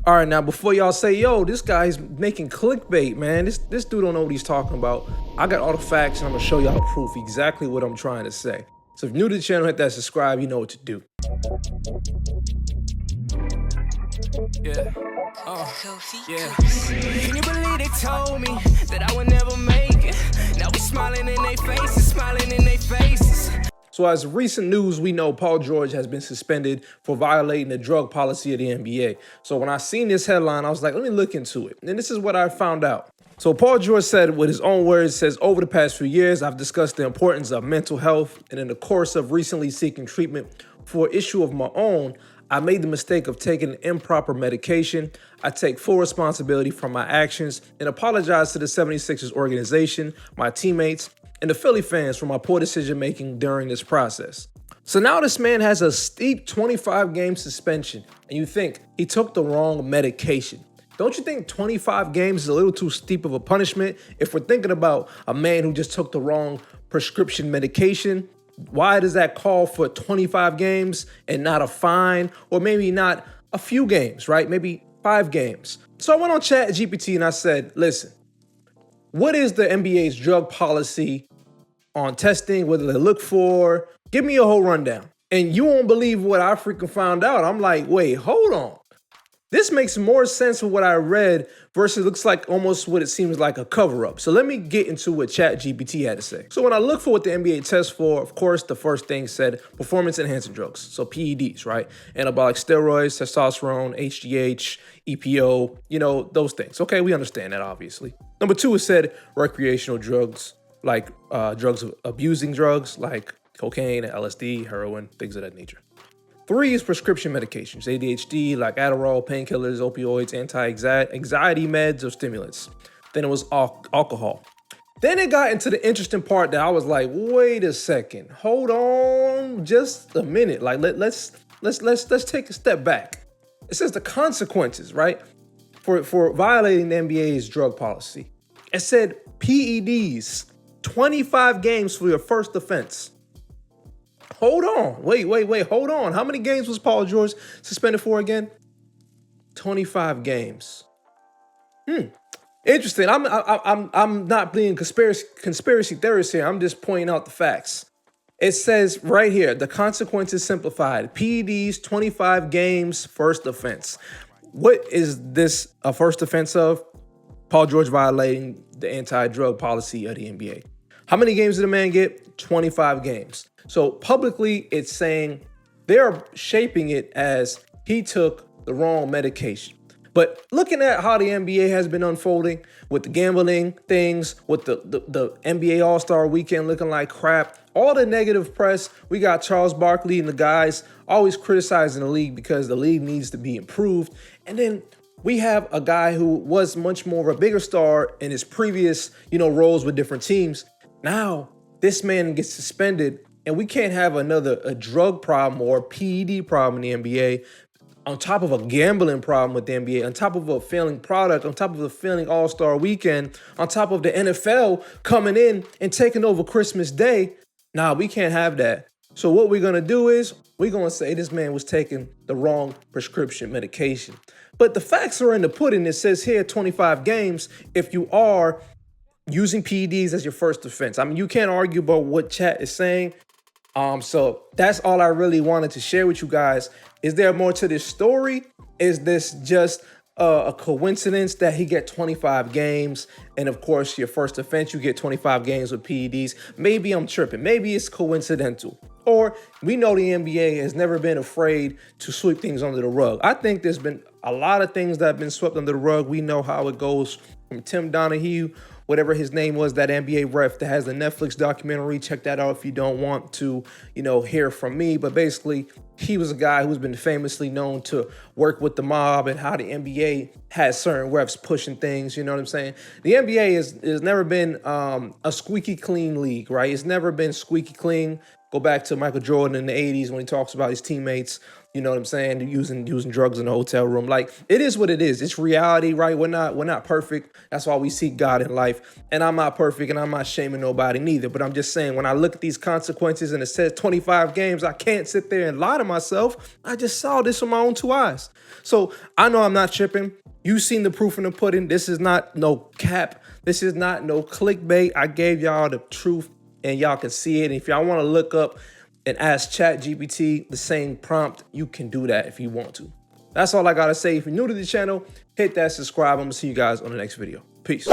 All right, now before y'all say, yo, this guy's making clickbait, man. This dude don't know what he's talking about. I got all the facts and I'm gonna show y'all the proof exactly what I'm trying to say. So if you're new to the channel, hit that subscribe, you know what to do. Yeah. Yeah. Can you believe they told me that I would never make it? Now we smiling in their faces, smiling in their faces. So as recent news, we know Paul George has been suspended for violating the drug policy of the NBA. So when I seen this headline, I was like, let me look into it. And this is what I found out. So Paul George said with his own words, says, over the past few years, I've discussed the importance of mental health. And in the course of recently seeking treatment for an issue of my own, I made the mistake of taking improper medication. I take full responsibility for my actions and apologize to the 76ers organization, my teammates, and the Philly fans for my poor decision-making during this process. So now this man has a steep 25-game suspension, and you think he took the wrong medication. Don't you think 25 games is a little too steep of a punishment? If we're thinking about a man who just took the wrong prescription medication, why does that call for 25 games and not a fine, or maybe not a few games, right? Maybe 5 games. So I went on ChatGPT and I said, listen, what is the NBA's drug policy on testing, what do they look for? Give me a whole rundown. And you won't believe what I freaking found out. I'm like, wait, hold on. This makes more sense with what I read versus looks like almost what it seems like a cover-up. So let me get into what ChatGPT had to say. So when I look for what the NBA tests for, of course, the first thing said performance-enhancing drugs, so PEDs, right? Anabolic steroids, testosterone, HGH, EPO, you know, those things. Okay, we understand that, obviously. Number 2, it said recreational drugs, like drugs of abusing drugs, like cocaine, LSD, heroin, things of that nature. 3 is prescription medications, ADHD, like Adderall, painkillers, opioids, anti-anxiety meds, or stimulants. Then it was alcohol. Then it got into the interesting part that I was like, wait a second, hold on just a minute. Like let's take a step back. It says the consequences, right? For violating the NBA's drug policy. It said PEDs, 25 games for your first offense. Hold on. Wait, hold on. How many games was Paul George suspended for again? 25 games. Interesting. I'm not being conspiracy theorist here. I'm just pointing out the facts. It says right here, the consequences simplified. PEDs, 25 games, first offense. What is this a first offense of? Paul George violating the anti-drug policy of the NBA. How many games did the man get? 25 games. So publicly, it's saying they're shaping it as he took the wrong medication. But looking at how the NBA has been unfolding with the gambling things, with the NBA All-Star Weekend looking like crap, all the negative press, we got Charles Barkley and the guys always criticizing the league because the league needs to be improved. And then we have a guy who was much more of a bigger star in his previous, roles with different teams. Now, this man gets suspended, and we can't have a drug problem or a PED problem in the NBA, on top of a gambling problem with the NBA, on top of a failing product, on top of a failing All-Star Weekend, on top of the NFL coming in and taking over Christmas Day. Nah, we can't have that. So what we're going to do is we're going to say this man was taking the wrong prescription medication. But the facts are in the pudding. It says here 25 games if you are using PEDs as your first offense. I mean, you can't argue about what chat is saying. So that's all I really wanted to share with you guys. Is there more to this story? Is this just a coincidence that he get 25 games? And of course, your first offense, you get 25 games with PEDs. Maybe I'm tripping. Maybe it's coincidental. Or we know the NBA has never been afraid to sweep things under the rug. I think there's been a lot of things that have been swept under the rug. We know how it goes from Tim Donahue, whatever his name was, that NBA ref that has the Netflix documentary. Check that out if you don't want to, hear from me. But basically, he was a guy who's been famously known to work with the mob and how the NBA has certain refs pushing things. You know what I'm saying? The NBA has never been a squeaky clean league, right? It's never been squeaky clean. Go back to Michael Jordan in the 80s when he talks about his teammates, you know what I'm saying, using drugs in a hotel room. Like, it is what it is. It's reality, right? We're not perfect. That's why we seek God in life. And I'm not perfect, and I'm not shaming nobody neither. But I'm just saying, when I look at these consequences and it says 25 games, I can't sit there and lie to myself. I just saw this with my own 2 eyes. So I know I'm not tripping. You've seen the proof in the pudding. This is not no cap. This is not no clickbait. I gave y'all the truth, and y'all can see it. And if y'all want to look up and ask ChatGPT the same prompt, you can do that if you want to. That's all I got to say. If you're new to the channel, hit that subscribe. I'm going to see you guys on the next video. Peace.